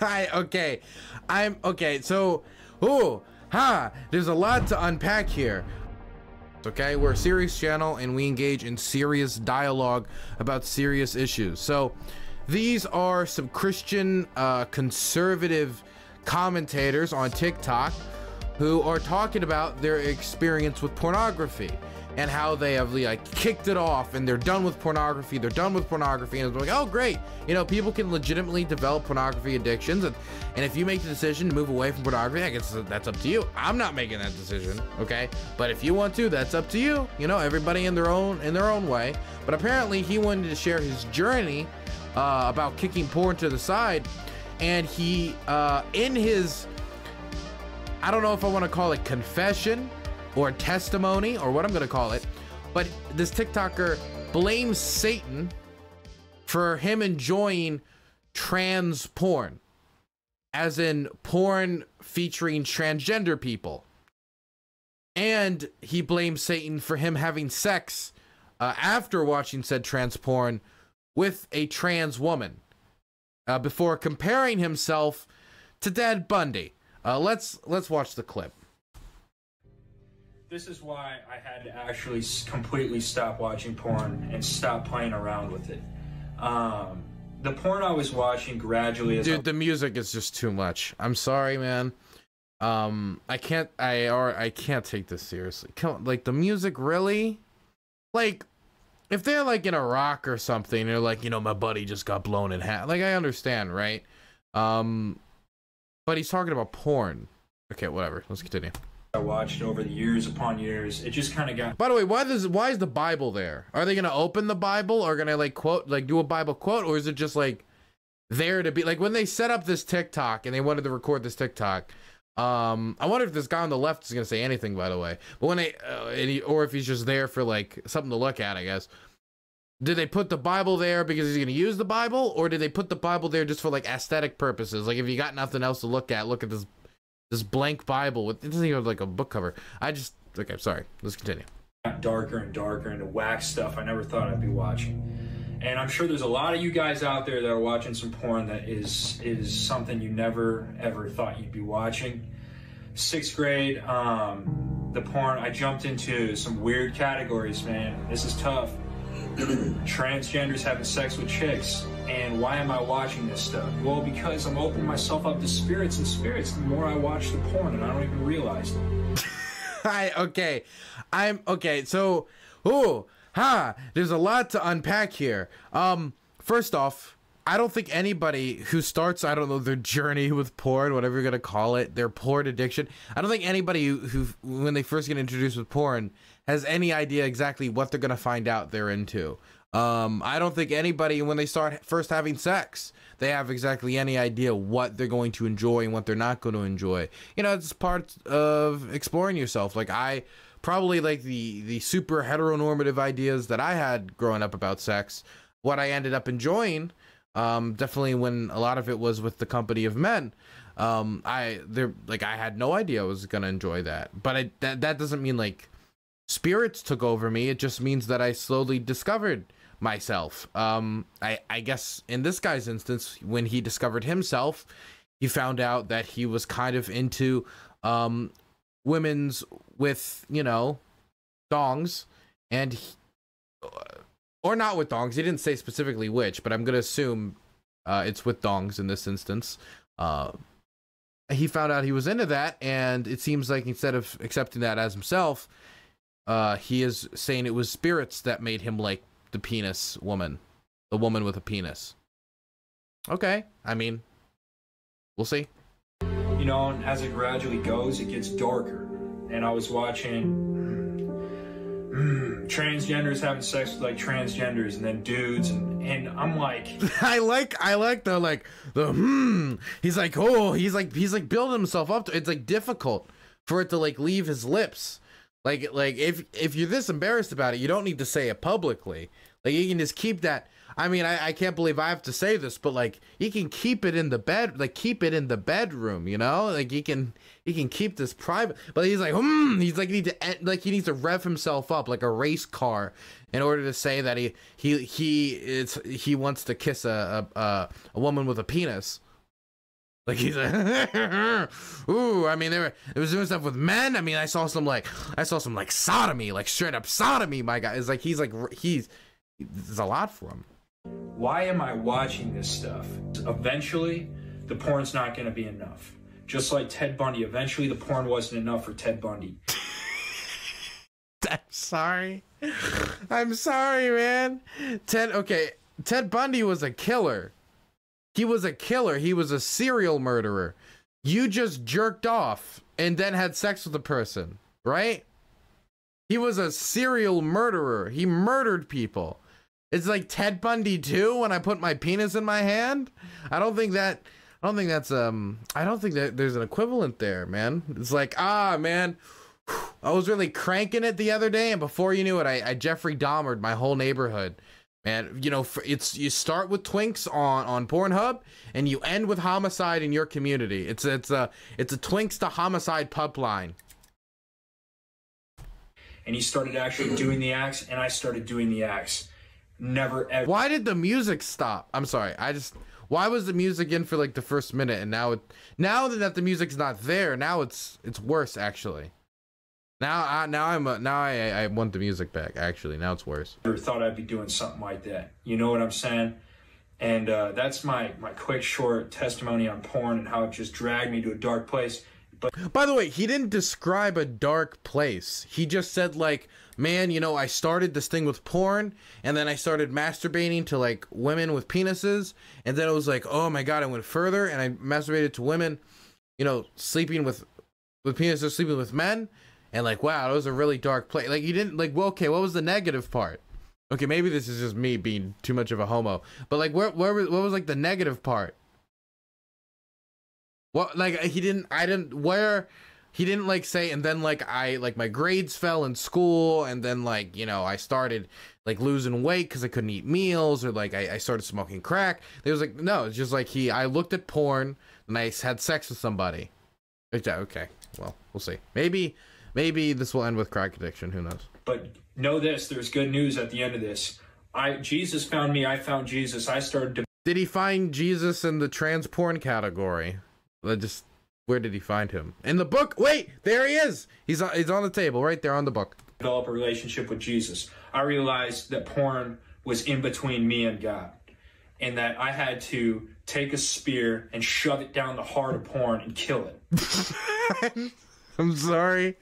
Okay. Okay. So, there's a lot to unpack here. Okay, we're a serious channel and we engage in serious dialogue about serious issues. So these are some Christian conservative commentators on TikTok who are talking about their experience with pornography and how they have like kicked it off and they're done with pornography. They're done with pornography, and it's like, oh great, you know, people can legitimately develop pornography addictions, and if you make the decision to move away from pornography, I guess that's up to you. I'm not making that decision, okay? But if you want to, that's up to you. You know, everybody in their own way. But apparently he wanted to share his journey about kicking porn to the side, and he in his, I don't know if I want to call it confession or testimony or what I'm gonna call it, but this TikToker blames Satan for him enjoying trans porn, as in porn featuring transgender people, and he blames Satan for him having sex after watching said trans porn with a trans woman, before comparing himself to Ted Bundy. Let's watch the clip. This is why I had to actually completely stop watching porn and stop playing around with it. The porn I was watching gradually as the music is just too much. I'm sorry, man. I can't take this seriously. Come on, like the music, really? Like, if they're like in Iraq or something, they're like, you know, my buddy just got blown in half. Like, I understand, right? But he's talking about porn. Okay, whatever. Let's continue. I watched over the years upon years. It just kind of got. By the way, why is the Bible there? Are they gonna open the Bible, or gonna like quote, like do a Bible quote, or is it just like there to be like when they set up this TikTok and they wanted to record this TikTok? I wonder if this guy on the left is gonna say anything. By the way, but when they or if he's just there for like something to look at, I guess. Did they put the Bible there because he's gonna use the Bible, or did they put the Bible there just for like aesthetic purposes? Like if you got nothing else to look at this blank Bible with, it doesn't even have like a book cover. Okay, sorry, let's continue. Darker and darker into wax stuff I never thought I'd be watching. And I'm sure there's a lot of you guys out there that are watching some porn that is something you never ever thought you'd be watching. 6th grade, the porn, I jumped into some weird categories, man. This is tough. Transgenders having sex with chicks. And why am I watching this stuff? Well, because I'm opening myself up to spirits and spirits the more I watch the porn, and I don't even realize it. Okay, so there's a lot to unpack here. First off, I don't think anybody who starts, I don't know, their journey with porn, whatever you're gonna call it, their porn addiction, I don't think anybody who when they first get introduced with porn has any idea exactly what they're gonna find out they're into. I don't think anybody, when they start first having sex, they have exactly any idea what they're going to enjoy and what they're not going to enjoy. You know, it's part of exploring yourself. Like, I probably like the super heteronormative ideas that I had growing up about sex. What I ended up enjoying, definitely when a lot of it was with the company of men, I had no idea I was gonna enjoy that. But that doesn't mean like spirits took over me. It just means that I slowly discovered myself. I guess in this guy's instance, when he discovered himself, he found out that he was kind of into women's with, you know, dongs, and or not with dongs. He didn't say specifically which, but I'm gonna assume it's with dongs in this instance. He found out he was into that, and it seems like instead of accepting that as himself, he is saying it was spirits that made him like the penis woman, the woman with a penis. Okay, I mean, we'll see. You know, and as it gradually goes, it gets darker. And I was watching transgenders having sex with like transgenders, and then dudes, and I'm like, I like the he's like, oh, he's like building himself up to, it's like difficult for it to like leave his lips. Like if you're this embarrassed about it, you don't need to say it publicly. Like, you can just keep that. I mean, I can't believe I have to say this, but like, you can keep it in the bed, like keep it in the bedroom, you know, like he can keep this private. But he's like, he's like, he needs to rev himself up like a race car in order to say that he wants to kiss a woman with a penis. Like he's like, ooh. I mean, it was doing stuff with men. I mean, I saw some like sodomy, like straight up sodomy. My guy is like, there's a lot for him. Why am I watching this stuff? Eventually, the porn's not going to be enough. Just like Ted Bundy, eventually the porn wasn't enough for Ted Bundy. I'm sorry, man. Ted Bundy was a killer. He was a killer. He was a serial murderer. You just jerked off and then had sex with a person, right? He was a serial murderer. He murdered people. It's like Ted Bundy too. When I put my penis in my hand, I don't think that there's an equivalent there, man. It's like, man, I was really cranking it the other day, and before you knew it, I Jeffrey Dahmered my whole neighborhood. Man, you know, you start with twinks on Pornhub, and you end with homicide in your community. It's a twinks to homicide pipeline. And he started actually doing the acts, and I started doing the acts. Never ever. Why did the music stop? I'm sorry. Why was the music in for like the first minute, and now that the music's not there, now it's worse actually. I want the music back. Actually, now it's worse. Never thought I'd be doing something like that. You know what I'm saying? And that's my quick, short testimony on porn and how it just dragged me to a dark place. But by the way, he didn't describe a dark place. He just said like, man, you know, I started this thing with porn, and then I started masturbating to like women with penises, and then it was like, oh my god, I went further and I masturbated to women, you know, sleeping with penises, sleeping with men. And like, wow, it was a really dark place. Like, you didn't, like, well, okay, what was the negative part? Okay, maybe this is just me being too much of a homo. But like, what was like the negative part? What, like, he didn't like say, and then like my grades fell in school, and then like, you know, I started like losing weight because I couldn't eat meals, or like I started smoking crack. There was like, no, it's just like I looked at porn and I had sex with somebody. Okay, well, we'll see. Maybe this will end with crack addiction. Who knows? But know this, there's good news at the end of this. Jesus found me, I found Jesus. I started to... Did he find Jesus in the trans porn category? Where did he find him? In the book? Wait, there he is. He's on the table right there on the book. Develop a relationship with Jesus. I realized that porn was in between me and God, and that I had to take a spear and shove it down the heart of porn and kill it. I'm sorry.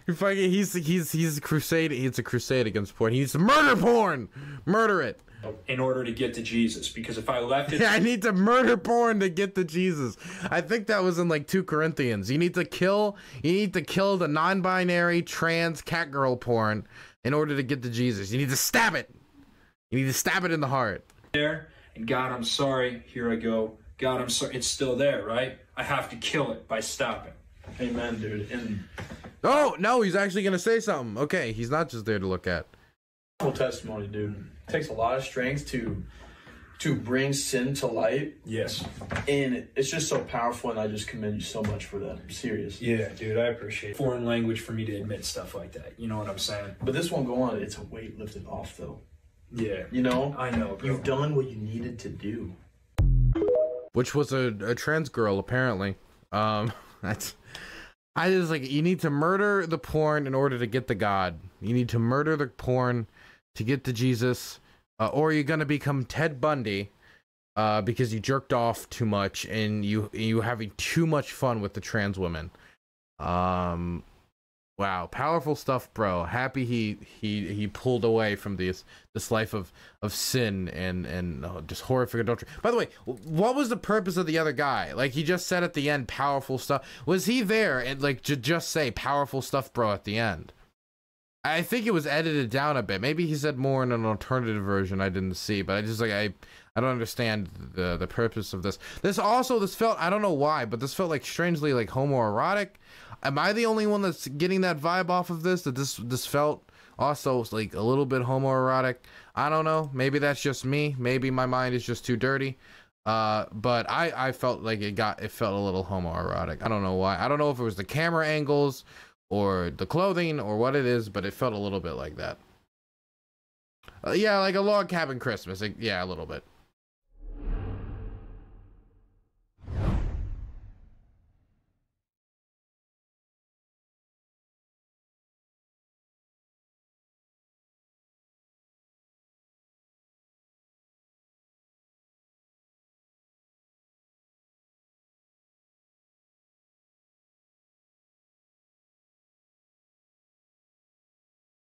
He's a crusade. It's a crusade against porn. He needs to murder porn. Murder it. In order to get to Jesus, because if I left it... Yeah, I need to murder porn to get to Jesus. I think that was in like 2 Corinthians. You need to kill the non-binary trans catgirl porn in order to get to Jesus. You need to stab it. You need to stab it in the heart. There, and God, I'm sorry. Here I go. God, I'm sorry. It's still there, right? I have to kill it by stopping. Amen, dude. And oh no, he's actually gonna say something. Okay, he's not just there to look at. Full testimony, dude. It takes a lot of strength to bring sin to light. Yes. And it's just so powerful, and I just commend you so much for that. I'm serious. Yeah, dude, I appreciate it. Foreign language for me to admit stuff like that. You know what I'm saying? But this won't go on. It's a weight lifted off, though. Yeah. You know? I know, bro. You've done what you needed to do. Which was a trans girl, apparently. I just like, you need to murder the porn in order to get to God. You need to murder the porn to get to Jesus, or you're gonna become Ted Bundy, because you jerked off too much and you having too much fun with the trans women. Wow, powerful stuff, bro. Happy he pulled away from this life of sin and just horrific adultery. By the way, what was the purpose of the other guy? Like, he just said at the end, powerful stuff. Was he there and like just say powerful stuff, bro, at the end? I think it was edited down a bit. Maybe he said more in an alternative version I didn't see, but I just like I don't understand the purpose of this. This felt, I don't know why, but this felt like strangely like homoerotic. Am I the only one that's getting that vibe off of this? That this felt also like a little bit homoerotic? I don't know. Maybe that's just me. Maybe my mind is just too dirty. But I felt like it felt a little homoerotic. I don't know why. I don't know if it was the camera angles or the clothing or what it is, but it felt a little bit like that. Yeah, like a log cabin Christmas. Yeah, a little bit.